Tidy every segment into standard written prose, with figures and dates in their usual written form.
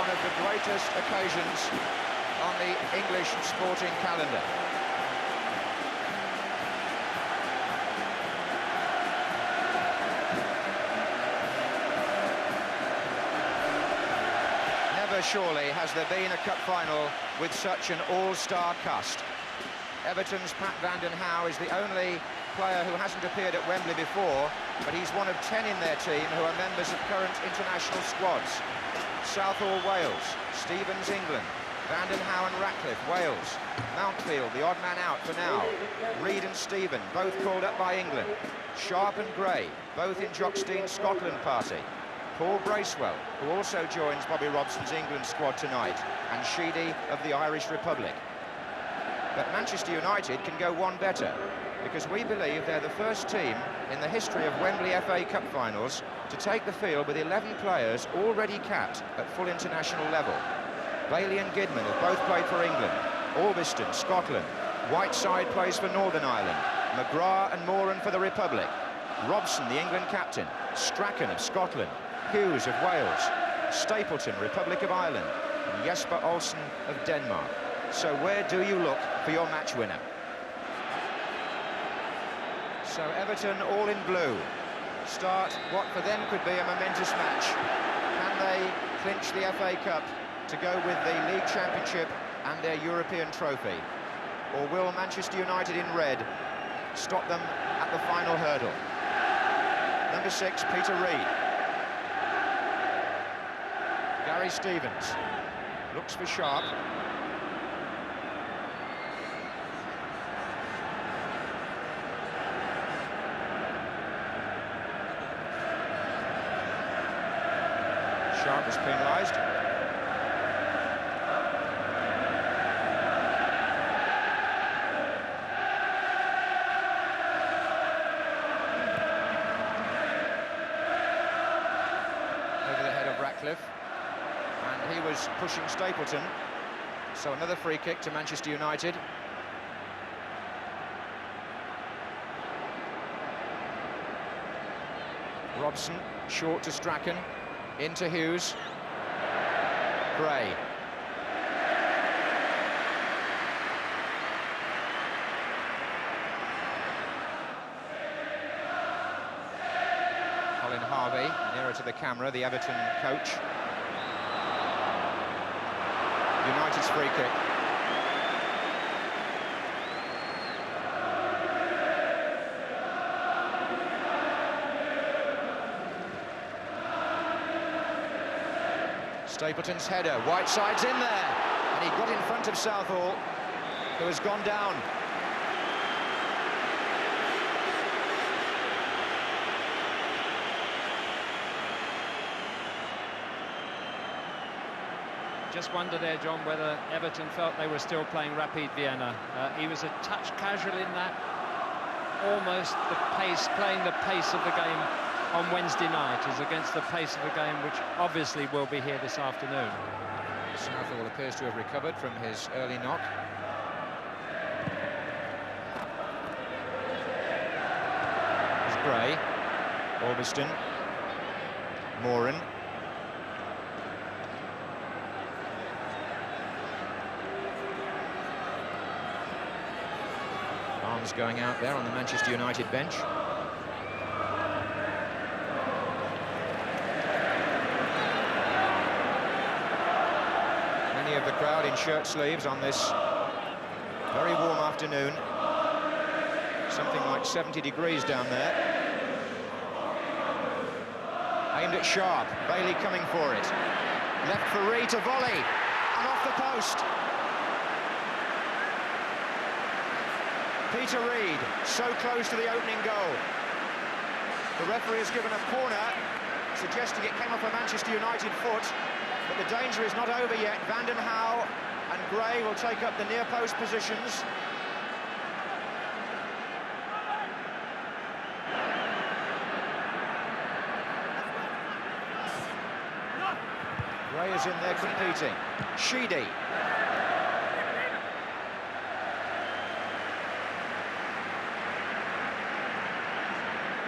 one of the greatest occasions on the English sporting calendar. Never surely has there been a cup final with such an all-star cast. Everton's Pat van den Hauwe is the only player who hasn't appeared at Wembley before, but he's one of 10 in their team who are members of current international squads. Southall, Wales; Stevens, England; van den Hauwe and Ratcliffe, Wales; Mountfield, the odd man out for now; Reid and Stephen, both called up by England; Sharp and Gray, both in Jock Stein's Scotland party; Paul Bracewell, who also joins Bobby Robson's England squad tonight; and Sheedy of the Irish Republic. But Manchester United can go one better, because we believe they're the first team in the history of Wembley FA Cup finals to take the field with 11 players already capped at full international level. Bailey and Gidman have both played for England; Orbiston, Scotland; Whiteside plays for Northern Ireland; McGrath and Moran for the Republic; Robson, the England captain; Strachan of Scotland; Hughes of Wales; Stapleton, Republic of Ireland; and Jesper Olsen of Denmark. So where do you look for your match winner? So Everton, all in blue, start what for them could be a momentous match. Can they clinch the FA Cup to go with the League Championship and their European trophy? Or will Manchester United in red stop them at the final hurdle? Number 6, Peter Reid. Gary Stevens looks for Sharp. Sharp was penalised. Over the head of Ratcliffe. And he was pushing Stapleton. So another free kick to Manchester United. Robson, short to Strachan. Into Hughes. Gray. Colin Harvey, nearer to the camera, the Everton coach. United's free kick. Stapleton's header, Whiteside's in there, and he got in front of Southall, who has gone down. Just wonder there, John, whether Everton felt they were still playing Rapid Vienna. He was a touch casual in that, almost the pace, playing the pace of the game on Wednesday night is against the pace of the game, which obviously will be here this afternoon. Southall appears to have recovered from his early knock. There's Gray, Orbiston, Moran. Arms going out there on the Manchester United bench. Of the crowd in shirt sleeves on this very warm afternoon. Something like 70 degrees down there. Aimed at Sharp, Bailey coming for it. Left for Reid to volley, and off the post. Peter Reid, so close to the opening goal. The referee has given a corner, suggesting it came off a Manchester United foot. But the danger is not over yet. Van den Hauwe and Gray will take up the near post positions. Gray is in there competing. Sheedy.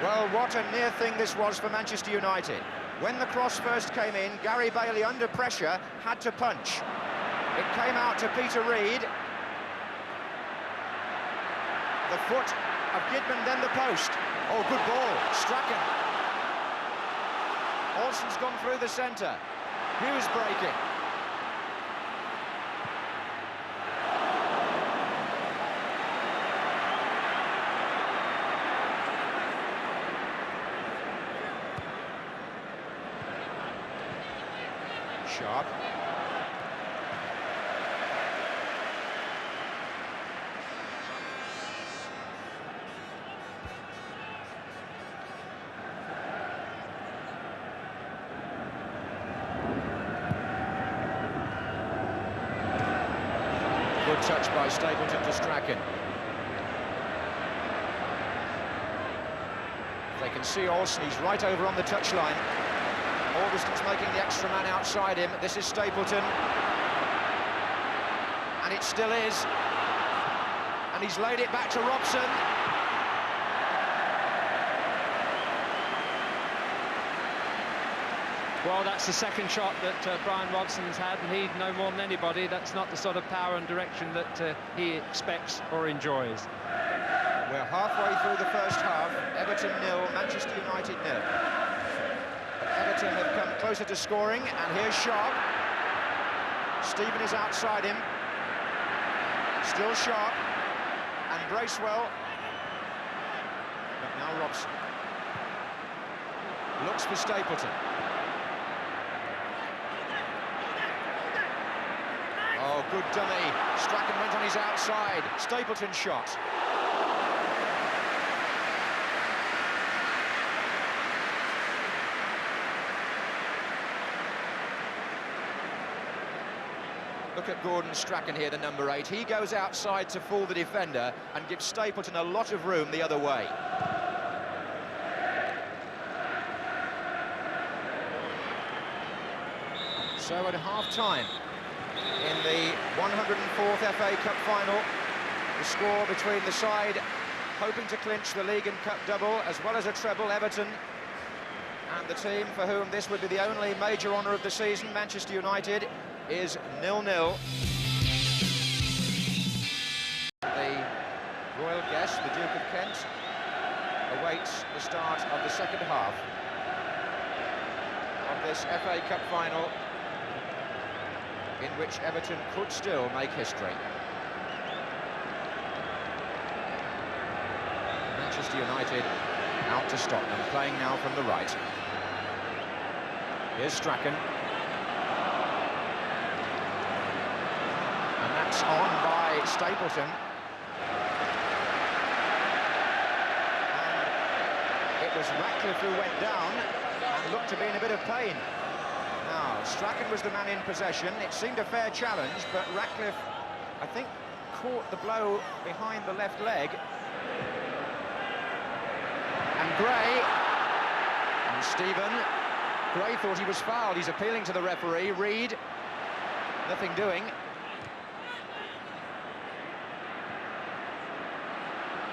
Well, what a near thing this was for Manchester United. When the cross first came in, Gary Bailey, under pressure, had to punch. It came out to Peter Reid. The foot of Gidman, then the post. Oh, good ball, Strachan. Olsen's gone through the centre. Hughes breaking. Sharp. Good touch by Stapleton to Strachan. They can see Olsen, he's right over on the touchline. Augustin's making the extra man outside him. This is Stapleton. And it still is. And he's laid it back to Robson. Well, that's the second shot that Brian Robson's had, and he'd know more than anybody. That's not the sort of power and direction that he expects or enjoys. We're halfway through the first half. Everton 0, Manchester United 0. Everton have come closer to scoring, and here's Sharp. Stephen is outside him. Still Sharp. And Bracewell. But now Robson. Looks for Stapleton. Oh, good dummy. Strachan went on his outside. Stapleton shot. Look at Gordon Strachan here, the number 8. He goes outside to fool the defender and gives Stapleton a lot of room the other way. So at half-time, in the 104th FA Cup final, the score between the side hoping to clinch the League and Cup double, as well as a treble, Everton, and the team for whom this would be the only major honour of the season, Manchester United, is 0-0. The royal guest, the Duke of Kent, awaits the start of the second half of this FA Cup final, in which Everton could still make history. Manchester United out to stop them, playing now from the right. Here's Strachan. And that's on by Stapleton. And it was Ratcliffe who went down and looked to be in a bit of pain. Now, Strachan was the man in possession. It seemed a fair challenge, but Ratcliffe, I think, caught the blow behind the left leg. And Gray, and Stephen. Gray thought he was fouled. He's appealing to the referee. Reid, nothing doing.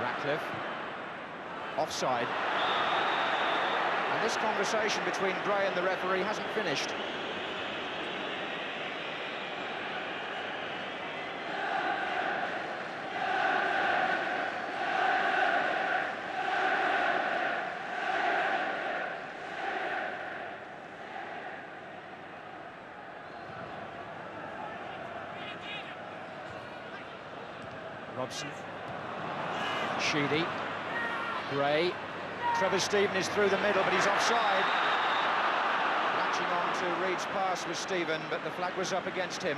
Ratcliffe, offside. And this conversation between Gray and the referee hasn't finished. Robson, Sheedy, Gray, Trevor Stephen is through the middle, but he's offside. Latching on to Reid's pass was Stephen, but the flag was up against him.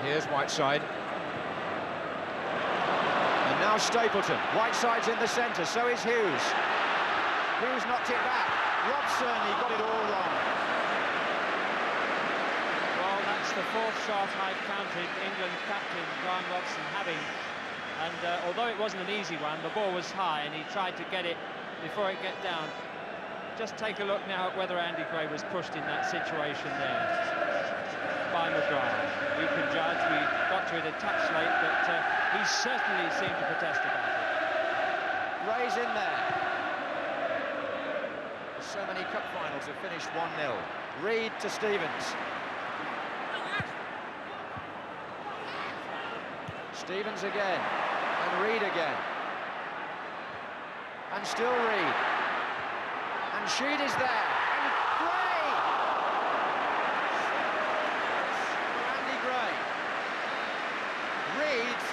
Here's Whiteside. And now Stapleton. Whiteside's in the centre, so is Hughes. Hughes knocked it back. Robson, he got it all wrong. Well, that's the fourth shot I've counted England captain Brian Robson having. And although it wasn't an easy one, the ball was high and he tried to get it before it got down. Just take a look now at whether Andy Gray was pushed in that situation there by McGrath. You can judge. We got to it a touch late, but he certainly seemed to protest about it. Gray's in there. So many cup finals have finished 1-0. Reid to Stevens. Stevens again, and Reid again. And still Reid. And Sheed is there. And Gray! Andy Gray. Reid's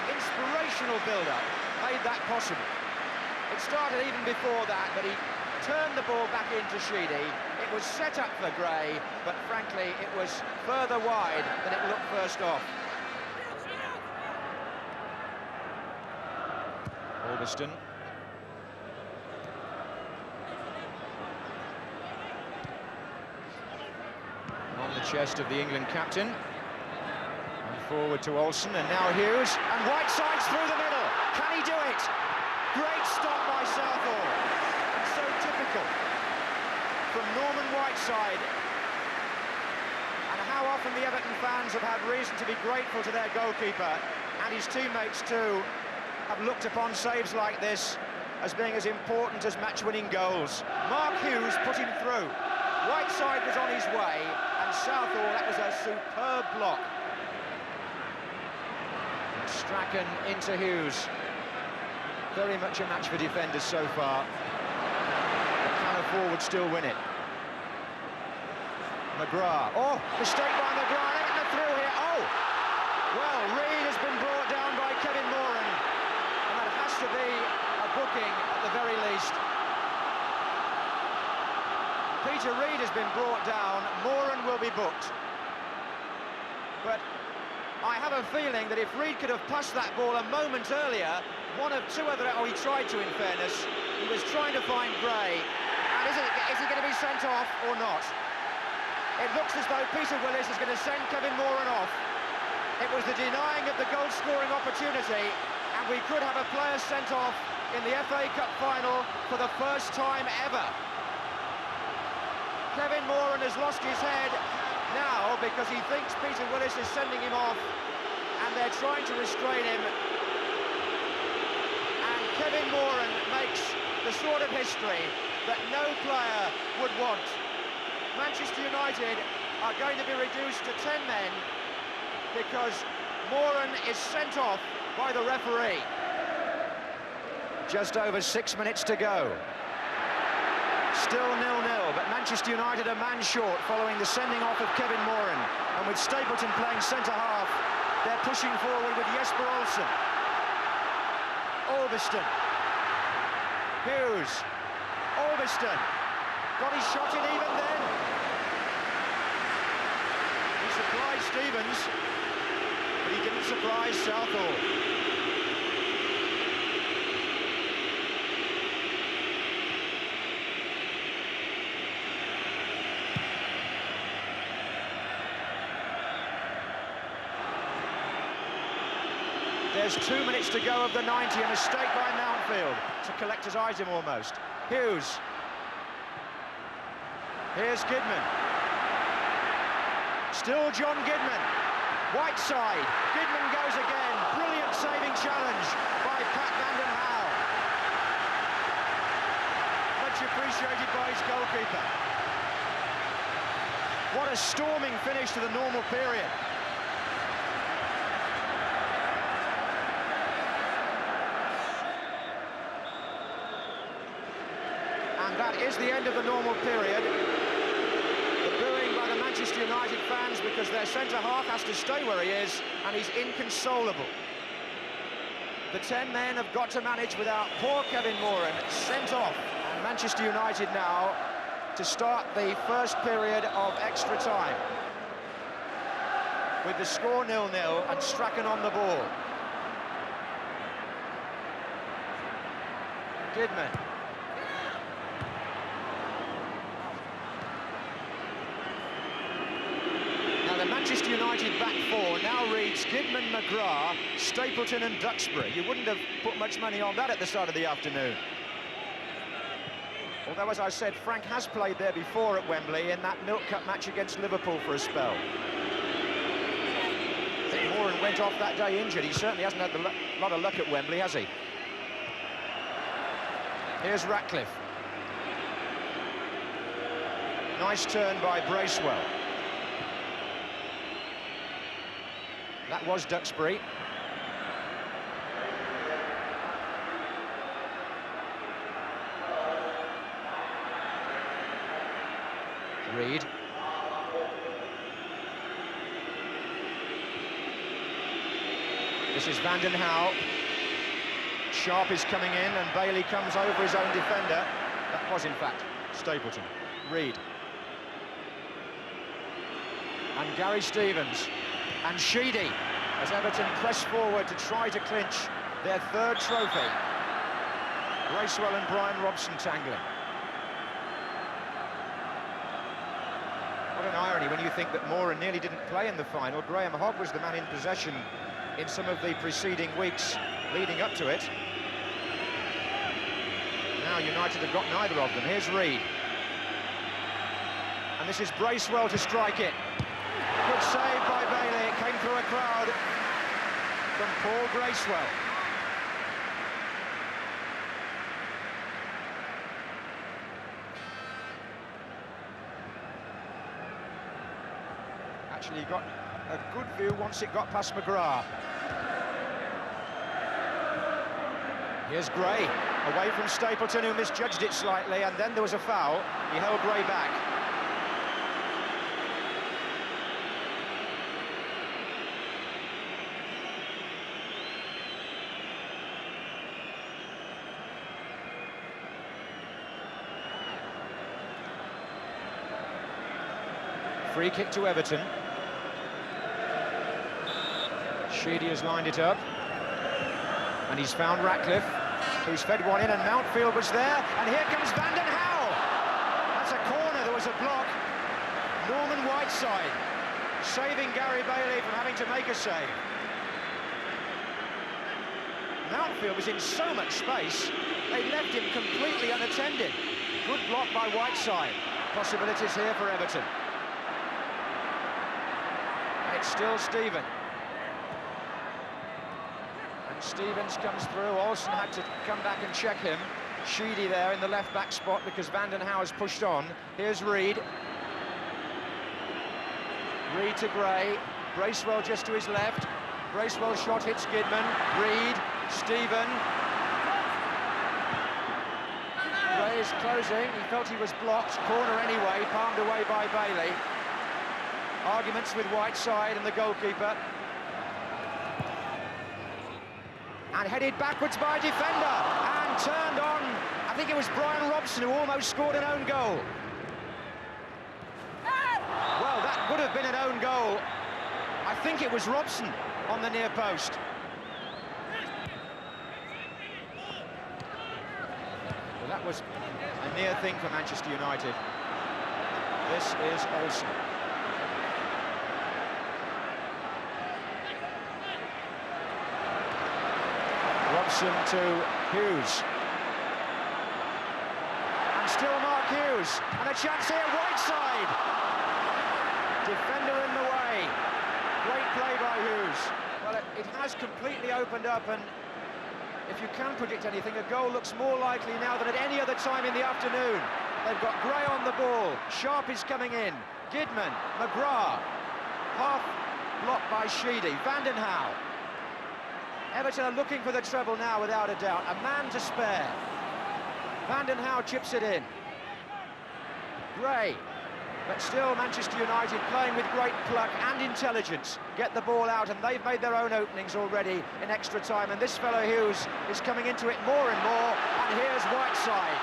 inspirational build-up made that possible. It started even before that, but he turned the ball back into Sheedy. It was set up for Gray, but frankly, it was further wide than it looked first off. Albiston. On the chest of the England captain. And forward to Olsen, and now Hughes. And Whiteside's through the middle. Can he do it? Great stop by Southall. And so typical from Norman Whiteside. And how often the Everton fans have had reason to be grateful to their goalkeeper, and his teammates too, have looked upon saves like this as being as important as match-winning goals. Mark Hughes put him through. Whiteside was on his way, and Southall, that was a superb block. And Strachan into Hughes. Very much a match for defenders so far. But can a forward still win it? McGrath. Oh, mistake by McGrath. Everton through here. Oh! Well, Reid has been brought down by Kevin Moran. And that has to be a booking at the very least. Peter Reid has been brought down. Moran will be booked. But I have a feeling that if Reid could have passed that ball a moment earlier, one of two other... Oh, he tried to, in fairness. He was trying to find Gray. And is he going to be sent off or not? It looks as though Peter Willis is going to send Kevin Moran off. It was the denying of the goal-scoring opportunity, and we could have a player sent off in the FA Cup final for the first time ever. Kevin Moran has lost his head now because he thinks Peter Willis is sending him off, and they're trying to restrain him. And Kevin Moran makes the sort of history that no player would want. Manchester United are going to be reduced to 10 men because Moran is sent off by the referee. Just over 6 minutes to go. Still 0-0, but Manchester United a man short following the sending off of Kevin Moran. And with Stapleton playing centre-half, they're pushing forward with Jesper Olsen. Albiston. Hughes. Albiston. Got his shot in even then. He surprised Stevens, but he didn't surprise Southall. There's 2 minutes to go of the 90, a mistake by Mountfield to collect his item almost. Hughes. Here's Gidman. Still John Gidman. Whiteside. Gidman goes again. Brilliant saving challenge by Pat Vanden Hauwe. Much appreciated by his goalkeeper. What a storming finish to the normal period. And that is the end of the normal period. The booing by the Manchester United fans because their centre-half has to stay where he is, and he's inconsolable. The 10 men have got to manage without poor Kevin Moran sent off. And Manchester United now to start the first period of extra time. With the score 0-0 and Strachan on the ball. Gidman. Manchester United back four now reads Gidman, McGrath, Stapleton and Duxbury. You wouldn't have put much money on that at the start of the afternoon. Although, as I said, Frank has played there before at Wembley in that Milk Cup match against Liverpool for a spell. I think Moran went off that day injured. He certainly hasn't had a lot of luck at Wembley, has he? Here's Ratcliffe. Nice turn by Bracewell. That was Duxbury. Reed. This is Van den Hauwe. Sharp is coming in and Bailey comes over his own defender. That was in fact Stapleton. Reed. And Gary Stevens. And Sheedy as Everton press forward to try to clinch their third trophy. Bracewell and Brian Robson tangling. What an irony when you think that Moran nearly didn't play in the final. Graham Hogg was the man in possession in some of the preceding weeks leading up to it. Now United have got neither of them. Here's Reed. And this is Bracewell to strike it. Good save by Bailey. It came through a crowd from Paul Bracewell. Actually, he got a good view once it got past McGrath. Here's Gray, away from Stapleton, who misjudged it slightly, and then there was a foul. He held Gray back. Free kick to Everton. Sheedy has lined it up. And he's found Ratcliffe, who's fed one in, and Mountfield was there. And here comes Van den Hauwe. That's a corner, there was a block. Norman Whiteside saving Gary Bailey from having to make a save. Mountfield was in so much space, they left him completely unattended. Good block by Whiteside. Possibilities here for Everton. It's still Stephen. And Stevens comes through. Olsen had to come back and check him. Sheedy there in the left-back spot because Van den Hauwe has pushed on. Here's Reed. Reed to Gray. Bracewell just to his left. Bracewell shot hits Gidman. Reed. Stephen. Gray is closing. He felt he was blocked. Corner anyway. Palmed away by Bailey. Arguments with Whiteside and the goalkeeper. And headed backwards by a defender. And turned on, I think it was Brian Robson who almost scored an own goal. Well, that would have been an own goal. I think it was Robson on the near post. Well, that was a near thing for Manchester United. This is Olsen. Robson to Hughes. And still Mark Hughes. And a chance here, Whiteside. Defender in the way. Great play by Hughes. Well, it has completely opened up, and if you can predict anything, a goal looks more likely now than at any other time in the afternoon. They've got Gray on the ball. Sharp is coming in. Gidman, McGrath. Half blocked by Sheedy. Van den Hauwe. Everton are looking for the treble now, without a doubt. A man to spare. Van den Hauwe chips it in. Gray. But still Manchester United playing with great pluck and intelligence. Get the ball out, and they've made their own openings already in extra time. And this fellow Hughes is coming into it more and more. And here's Whiteside.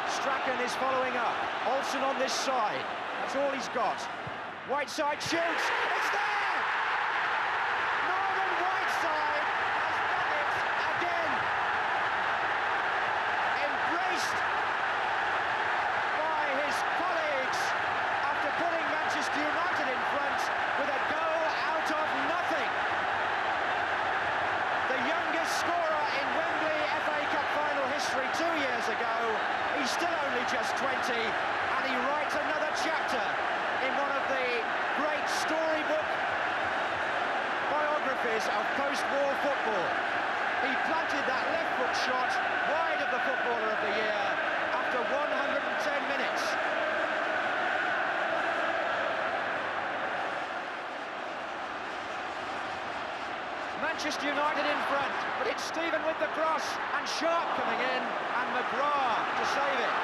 Strachan is following up. Olsen on this side. That's all he's got. Whiteside shoots. It's there! Ago, Manchester United in front, but it's Stephen with the cross, and Sharp coming in, and McGrath to save it.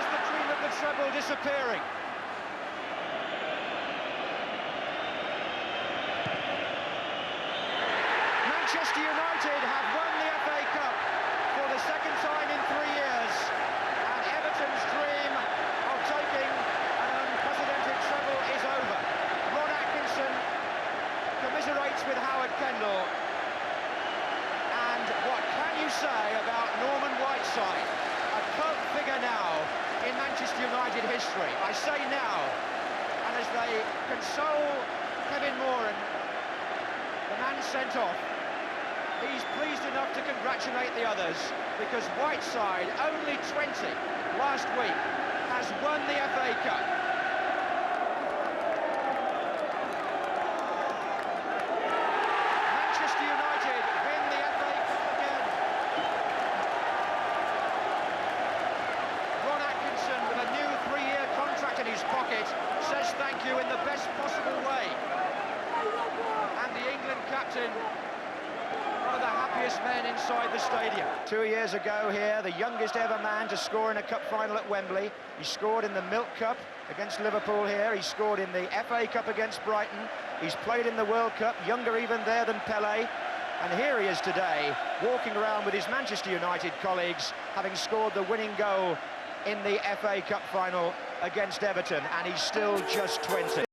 Is the dream of the treble disappearing? Manchester United have won the FA Cup for the second time in 3 years, and Everton's dream of taking an unprecedented treble is over. Ron Atkinson commiserates with Howard Kendall, and what can you say about Norman Whiteside, a cult figure now in Manchester United history? I say now, and as they console Kevin Moran, the man sent off, he's pleased enough to congratulate the others, because Whiteside, only 20 last week, has won the FA Cup. Manchester United win the FA Cup again. Ron Atkinson, with a new 3-year contract in his pocket, says thank you in the best possible way. And the England captain, one of the happiest men inside the stadium. 2 years ago here, the youngest ever man to score in a cup final at Wembley. He scored in the Milk Cup against Liverpool here. He scored in the FA Cup against Brighton. He's played in the World Cup, younger even there than Pelé. And here he is today, walking around with his Manchester United colleagues, having scored the winning goal in the FA Cup final against Everton, and he's still just 20.